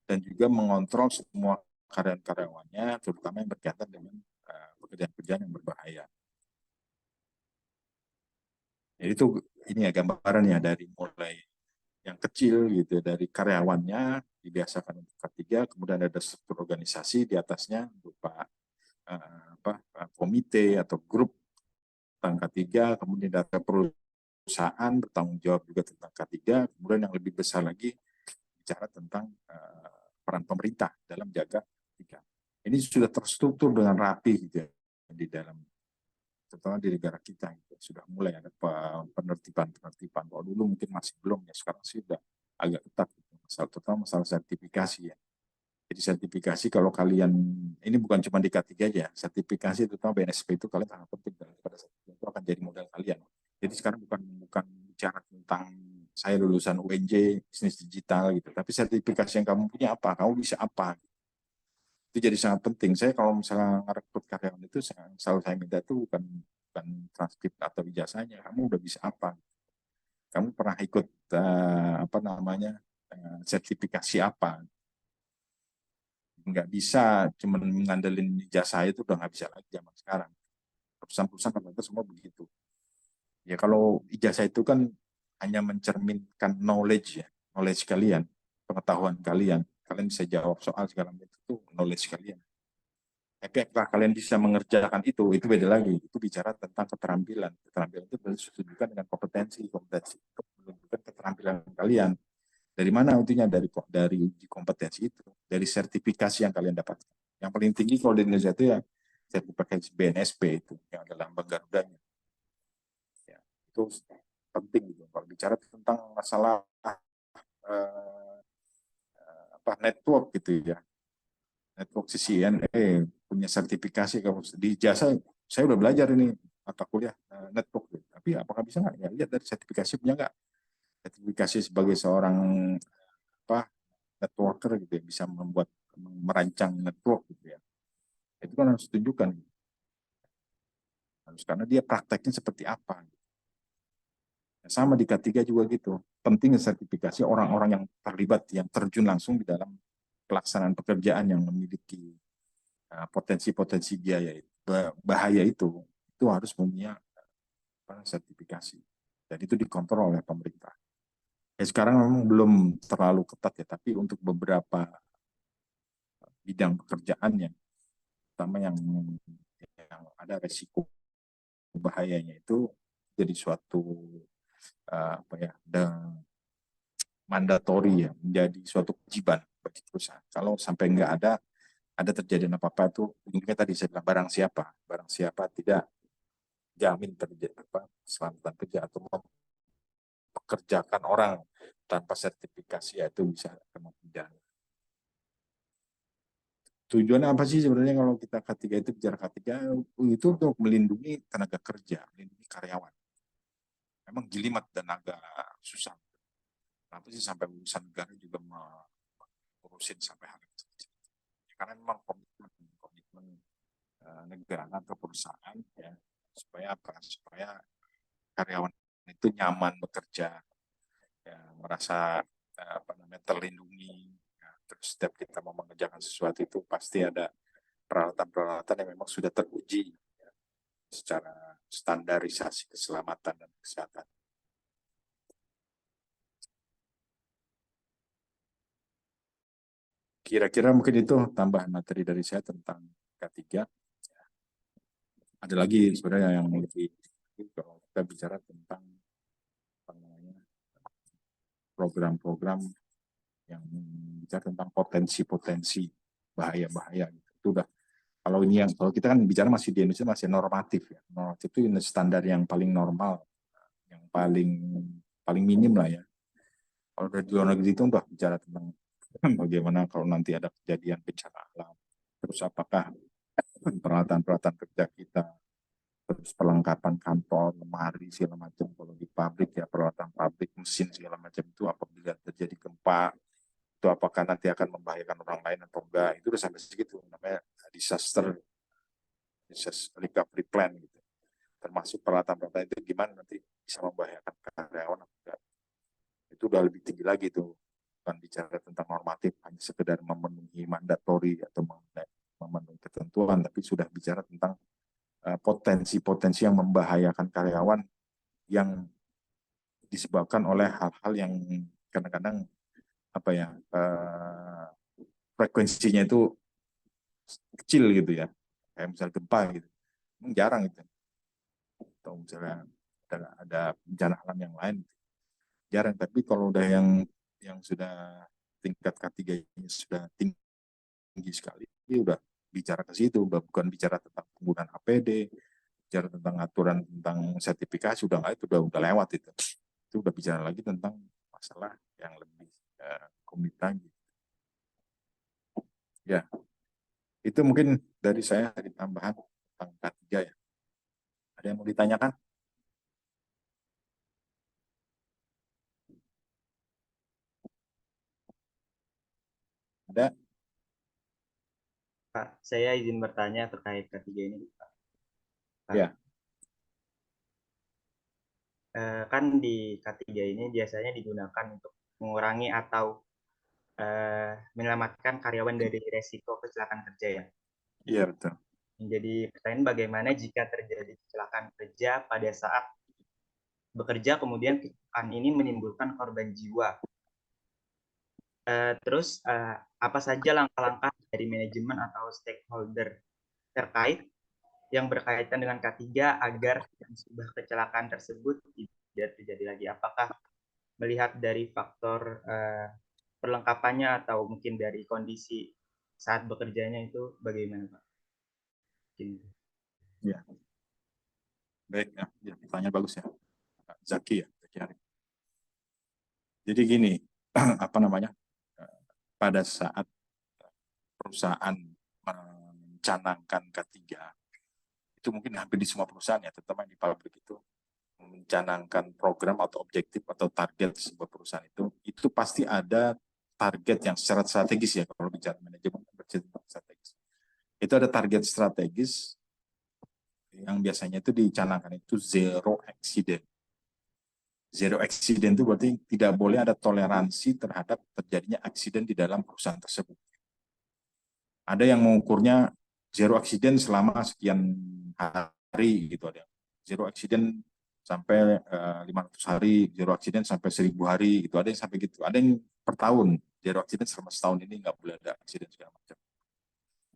dan juga mengontrol semua karyawan-karyawannya, terutama yang berkaitan dengan pekerjaan-pekerjaan yang berbahaya. Jadi itu ini ya gambarannya dari mulai yang kecil gitu, dari karyawannya dibiasakan untuk K3, kemudian ada struktur organisasi di atasnya berupa komite atau grup tentang K3, kemudian data perusahaan bertanggung jawab juga tentang K3, kemudian yang lebih besar lagi bicara tentang peran pemerintah dalam jaga K3. Ini sudah terstruktur dengan rapi gitu ya, di dalam, terutama di negara kita gitu. Sudah mulai ada penertiban. Kalau dulu mungkin masih belum ya, sekarang sih sudah agak ketat gitu. Terutama masalah sertifikasi ya. Jadi sertifikasi kalau kalian, ini bukan cuma di K3 aja, sertifikasi terutama BNSP itu kalian sangat penting, pada saat itu akan jadi modal kalian. Jadi sekarang bukan bicara tentang saya lulusan UNJ bisnis digital gitu, tapi sertifikasi yang kamu punya apa, kamu bisa apa. Itu jadi sangat penting. Saya kalau misalnya merekrut karyawan itu selalu saya minta itu bukan transkrip atau ijazahnya, kamu udah bisa apa, kamu pernah ikut sertifikasi apa. Nggak bisa cuma ngandelin ijazah itu, udah nggak bisa lagi zaman sekarang. Perusahaan-perusahaan ternyata semua begitu. Ya kalau ijazah itu kan hanya mencerminkan knowledge ya, knowledge kalian, pengetahuan kalian. Kalian bisa jawab soal segala macam itu knowledge kalian. Tapi apakah kalian bisa mengerjakan itu beda lagi. Itu bicara tentang keterampilan. Keterampilan itu ditunjukkan dengan kompetensi untuk menunjukkan keterampilan kalian. Dari mana intinya? Dari uji kompetensi itu, dari sertifikasi yang kalian dapatkan. Yang paling tinggi kalau di Indonesia itu ya sertifikasi BNSP itu yang adalah lambang Garudanya. Ya, itu penting gitu. Kalau bicara tentang masalah network gitu ya, network CCNA punya sertifikasi, kalau di jasa saya udah belajar ini mata kuliah network, tapi apakah bisa nggak? Ya lihat dari sertifikasi punya nggak, sertifikasi sebagai seorang networker gitu ya, bisa merancang network gitu ya, itu kan harus tunjukkan, harus, karena dia prakteknya seperti apa. Sama di K3 juga gitu, penting sertifikasi orang-orang yang terlibat, yang terjun langsung di dalam pelaksanaan pekerjaan yang memiliki potensi-potensi bahaya itu harus punya sertifikasi, dan itu dikontrol oleh pemerintah. Ya sekarang memang belum terlalu ketat ya, tapi untuk beberapa bidang pekerjaannya, terutama yang ada resiko bahayanya, itu jadi suatu mandatori ya, menjadi suatu kewajiban bagi perusahaan. Kalau sampai nggak ada terjadi apa-apa itu, ujungnya tadi saya bilang barang siapa tidak jamin terjadi keselamatan kerja atau mempekerjakan orang tanpa sertifikasi, itu bisa kena pidana. Tujuannya apa sih sebenarnya kalau kita K3 itu, bicara K3 itu untuk melindungi tenaga kerja, melindungi karyawan. Memang jelimet dan agak susah. Kenapa sih sampai urusan negara juga ngurusin sampai hal itu? Karena memang komitmen negara atau perusahaan ya, supaya karyawan itu nyaman bekerja, ya, merasa terlindungi. Ya, terus setiap kita mau mengerjakan sesuatu itu pasti ada peralatan-peralatan yang memang sudah teruji ya, secara standarisasi keselamatan dan kesehatan. Kira-kira mungkin itu tambahan materi dari saya tentang K3. Ada lagi sebenarnya yang lebih, kalau kita bicara tentang apa namanya, program-program yang bicara tentang potensi-potensi bahaya-bahaya gitu. Itu udah, kalau ini yang, kalau kita kan bicara masih di Indonesia masih normatif ya. Normatif itu standar yang paling normal, yang paling paling minim lah ya. Kalau dari luar negeri itu udah bicara tentang bagaimana kalau nanti ada kejadian bencana alam, terus apakah peralatan-peralatan kerja kita, terus perlengkapan kantor, lemari segala macam, kalau di pabrik ya peralatan pabrik, mesin segala macam itu apabila terjadi gempa itu apakah nanti akan membahayakan orang lain atau enggak, itu udah sampai segitu, namanya disaster recovery plan gitu, termasuk peralatan-peralatan itu gimana nanti bisa membahayakan karyawan atau enggak, itu udah lebih tinggi lagi tuh, bukan bicara tentang normatif hanya sekedar memenuhi mandatori atau memenuhi ketentuan, tapi sudah bicara tentang potensi-potensi yang membahayakan karyawan yang disebabkan oleh hal-hal yang kadang-kadang apa ya, frekuensinya itu kecil gitu ya, kayak misalnya gempa gitu, jarang itu, atau misalnya ada bencana alam yang lain jarang. Tapi kalau udah yang sudah tingkat K3-nya sudah tinggi sekali, dia udah bicara ke situ, bukan bicara tentang penggunaan APD, bicara tentang aturan tentang sertifikasi, udah nggak, itu udah lewat itu udah bicara lagi tentang masalah yang lebih komit lagi. Ya, itu mungkin dari saya, dari tambahan tentang K3 ya. Ada yang mau ditanyakan? Ada? Pak, saya izin bertanya terkait K3 ini, Pak. Ya. Kan di K3 ini biasanya digunakan untuk mengurangi atau menyelamatkan karyawan dari resiko kecelakaan kerja ya. Iya, betul. Jadi pertanyaan, bagaimana jika terjadi kecelakaan kerja pada saat bekerja kemudian kecelakaan ini menimbulkan korban jiwa? Terus apa saja langkah-langkah dari manajemen atau stakeholder terkait yang berkaitan dengan K3 agar sebuah kecelakaan tersebut tidak terjadi lagi? Apakah melihat dari faktor perlengkapannya atau mungkin dari kondisi saat bekerjanya itu bagaimana, Pak? Ya. Baik, ya, pertanyaan bagus ya. Zaki ya, Zaki Arif. Jadi gini, apa namanya, pada saat perusahaan mencanangkan K3, itu mungkin hampir di semua perusahaan ya, terutama di pabrik itu, mencanangkan program atau objektif atau target sebuah perusahaan itu pasti ada target yang secara strategis ya, kalau bicara manajemen strategis. Itu ada target strategis yang biasanya itu dicanangkan itu zero accident. Zero accident itu berarti tidak boleh ada toleransi terhadap terjadinya accident di dalam perusahaan tersebut. Ada yang mengukurnya zero accident selama sekian hari gitu, ada zero accident sampai 500 hari, zero accident sampai 1000 hari gitu, ada yang sampai gitu, ada yang per tahun zero accident selama setahun ini nggak boleh ada accident segala macam.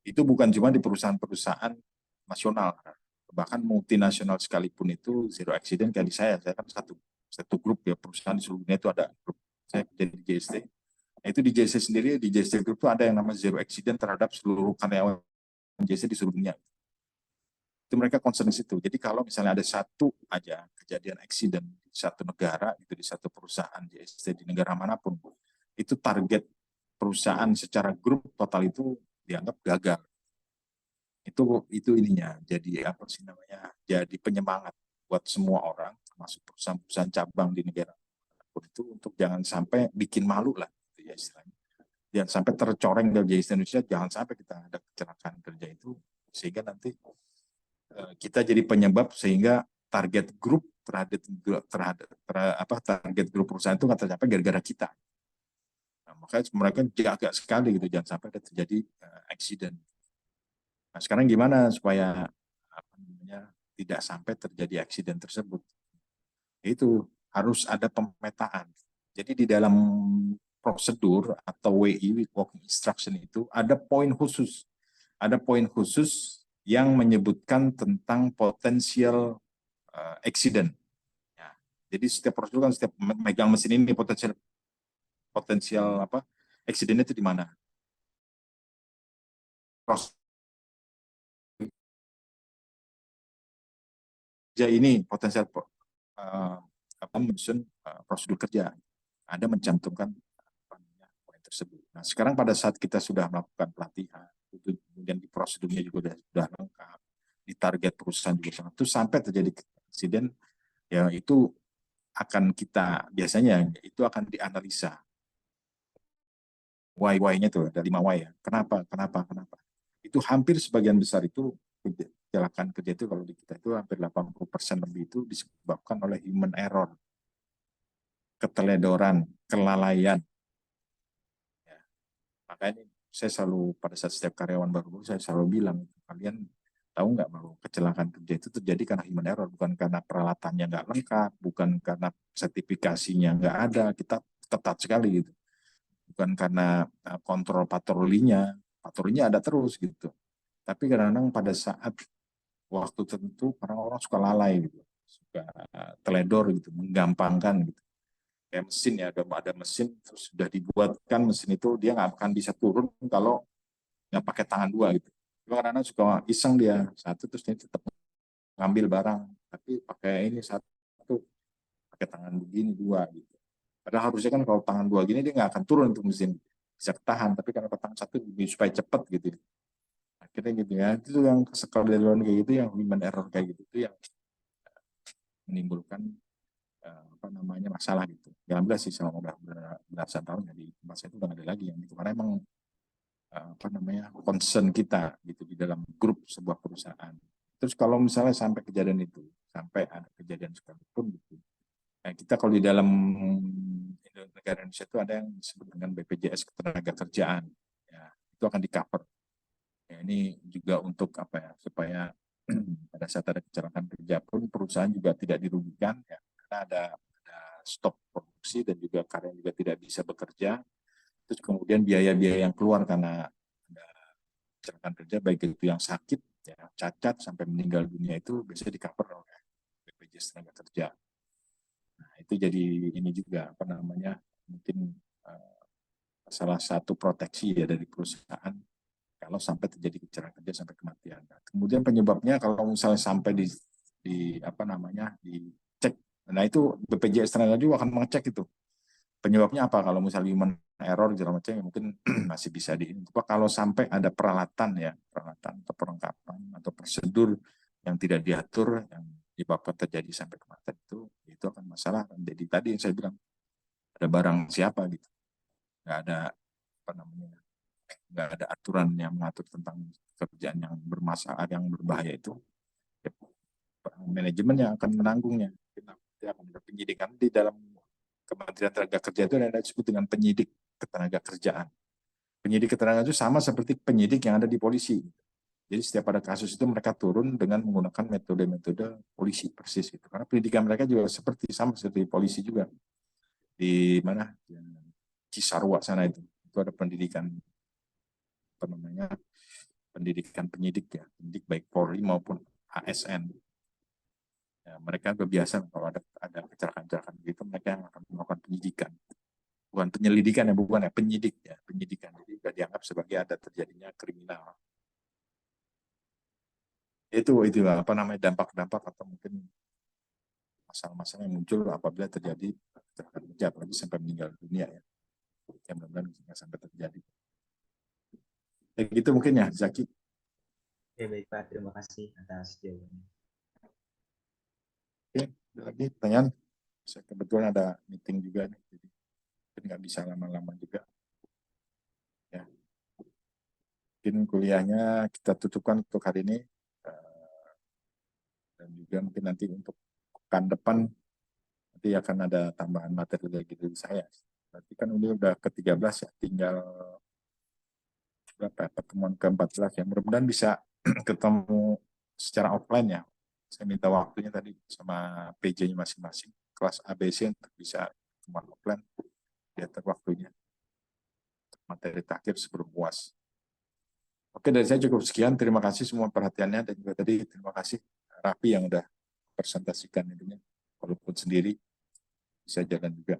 Itu bukan cuma di perusahaan-perusahaan nasional, bahkan multinasional sekalipun itu zero accident. Kayak di saya kan satu grup ya, perusahaan di seluruh dunia itu ada grup, saya kerja di JST. Nah, itu di JST sendiri, di JST Group itu ada yang namanya zero accident terhadap seluruh karyawan JST di seluruh dunia. Itu mereka concern di situ. Jadi kalau misalnya ada satu aja kejadian accident di satu negara, itu di satu perusahaan JST di negara manapun, itu target perusahaan secara grup total itu dianggap gagal. Itu ininya, jadi apa sih namanya, jadi penyemangat buat semua orang, termasuk perusahaan-perusahaan cabang di negara itu, untuk jangan sampai bikin malu lah, gitu ya istilahnya. Jangan sampai tercoreng dari JST Indonesia, jangan sampai kita ada kecelakaan kerja itu sehingga nanti kita jadi penyebab sehingga target grup target grup perusahaan itu nggak tercapai gara-gara kita. Nah, makanya mereka jaga sekali gitu, jangan sampai ada terjadi accident. Nah, sekarang gimana supaya apa namanya, tidak sampai terjadi accident tersebut? Itu harus ada pemetaan. Jadi di dalam prosedur atau WI, Walking Instruction itu ada poin khusus. Ada poin khusus yang menyebutkan tentang potensial accident. Ya. Jadi setiap prosedur kan setiap megang mesin ini potensial apa? Accident itu di mana? Kerja ini potensial menyusun prosedur kerja. Ada mencantumkan poin tersebut. Nah, sekarang pada saat kita sudah melakukan pelatihan, kemudian di prosedurnya juga sudah lengkap, di target perusahaan juga sangat, itu sampai terjadi insiden, ya itu akan kita biasanya itu akan dianalisa. Why-nya tuh ada 5 why ya. Kenapa? Itu hampir sebagian besar itu kecelakaan kerja itu kalau di kita itu hampir 80% lebih itu disebabkan oleh human error, keteledoran, kelalaian. Ya. Makanya saya selalu pada saat setiap karyawan baru saya selalu bilang, kalian tahu nggak bahwa kecelakaan kerja itu terjadi karena human error, bukan karena peralatannya nggak lengkap, bukan karena sertifikasinya nggak ada, kita ketat sekali gitu, bukan karena kontrol patrolinya ada terus gitu, tapi kadang-kadang pada saat waktu tertentu orang-orang suka lalai gitu, suka teledor gitu, menggampangkan gitu. Kayak mesin ya, ada mesin terus sudah dibuatkan mesin itu dia nggak akan bisa turun kalau nggak pakai tangan dua gitu. Kadang-kadang suka iseng dia satu terus dia tetap ngambil barang tapi pakai ini satu, pakai tangan begini dua gitu. Padahal harusnya kan kalau tangan dua gini dia nggak akan turun untuk mesin, bisa ketahan, tapi karena tangan satu supaya cepat gitu. Akhirnya gitu ya, itu yang kesalahan kayak gitu, yang human error kayak gitu, itu yang menimbulkan masalah gitu. Alhamdulillah sih selama belasan tahun ya di tempat saya itu udah ada lagi yang itu, karena emang concern kita gitu di dalam grup sebuah perusahaan. Terus kalau misalnya sampai kejadian itu, sampai ada kejadian sekalipun gitu, nah kita kalau di dalam negara Indonesia itu ada yang disebut dengan BPJS Ketenagakerjaan, ya itu akan di cover. Ya, ini juga untuk apa ya, supaya pada saat ada kecelakaan kerja pun perusahaan juga tidak dirugikan ya, karena ada stop produksi dan juga karyawan juga tidak bisa bekerja. Terus kemudian biaya-biaya yang keluar karena ada kecelakaan kerja, baik itu yang sakit, ya, cacat sampai meninggal dunia, itu biasanya di cover oleh BPJS Tenaga Kerja. Nah, itu jadi ini juga mungkin salah satu proteksi ya dari perusahaan kalau sampai terjadi kecelakaan kerja sampai kematian. Nah, kemudian penyebabnya kalau misalnya sampai dicek, nah itu BPJS Tenaga juga akan mengecek itu penyebabnya apa. Kalau misalnya human error segala macam ya mungkin masih bisa kalau sampai ada peralatan atau perlengkapan atau prosedur yang tidak diatur yang menyebabkan terjadi sampai kematian, itu akan masalah. Jadi tadi yang saya bilang, ada barang siapa gitu, nggak ada aturan yang mengatur tentang kerjaan yang bermasalah, yang berbahaya itu, ya, manajemen yang akan menanggungnya. Dia akan ada penyidikan di dalam Kementerian Tenaga Kerja itu ada disebut dengan penyidik ketenagakerjaan. Penyidik ketenagakerjaan itu sama seperti penyidik yang ada di polisi. Jadi setiap ada kasus itu mereka turun dengan menggunakan metode-metode polisi persis itu. Karena pendidikan mereka juga sama seperti polisi juga. Di mana? Di Cisarua sana itu ada pendidikan pendidikan penyidik ya, penyidik baik Polri maupun ASN. Ya, mereka kebiasaan kalau ada kecelakaan gitu, mereka yang akan melakukan penyidikan, bukan penyelidikan ya, bukan ya, penyidikan. Jadi sudah dianggap sebagai ada terjadinya kriminal. Itu dampak-dampak atau mungkin masalah-masalah yang muncul apabila terjadi kecelakaan kerja, apalagi sampai meninggal dunia ya. Yang mudah-mudahan tidak sampai terjadi. Ya gitu mungkin ya, Zaki. Oke, baik Pak, terima kasih atas jawabannya. Oke, ada lagi pertanyaan? Saya kebetulan ada meeting juga nih, jadi nggak bisa lama-lama juga. Ya. Mungkin kuliahnya kita tutupkan untuk hari ini, dan juga mungkin nanti untuk pekan depan nanti akan ada tambahan materi lagi dari saya. Berarti kan ini udah ke-13 ya, tinggal pertemuan ke-14 ya. Mudah-mudahan bisa ketemu secara offline ya. Saya minta waktunya tadi sama PJ-nya masing-masing, kelas ABC untuk bisa ketemuan offline, diatur waktunya. materi takhir sebelum UAS. Oke, dari saya cukup sekian. Terima kasih semua perhatiannya, dan juga tadi terima kasih Raffi yang udah presentasikan itunya, walaupun sendiri bisa jalan juga.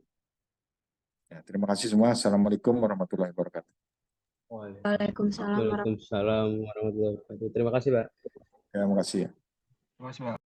Ya, terima kasih semua. Assalamualaikum warahmatullahi wabarakatuh. Waalaikumsalam Waalaikumsalam warahmatullahi wabarakatuh. Terima kasih, Pak. Terima kasih ya. Terima kasih, Pak.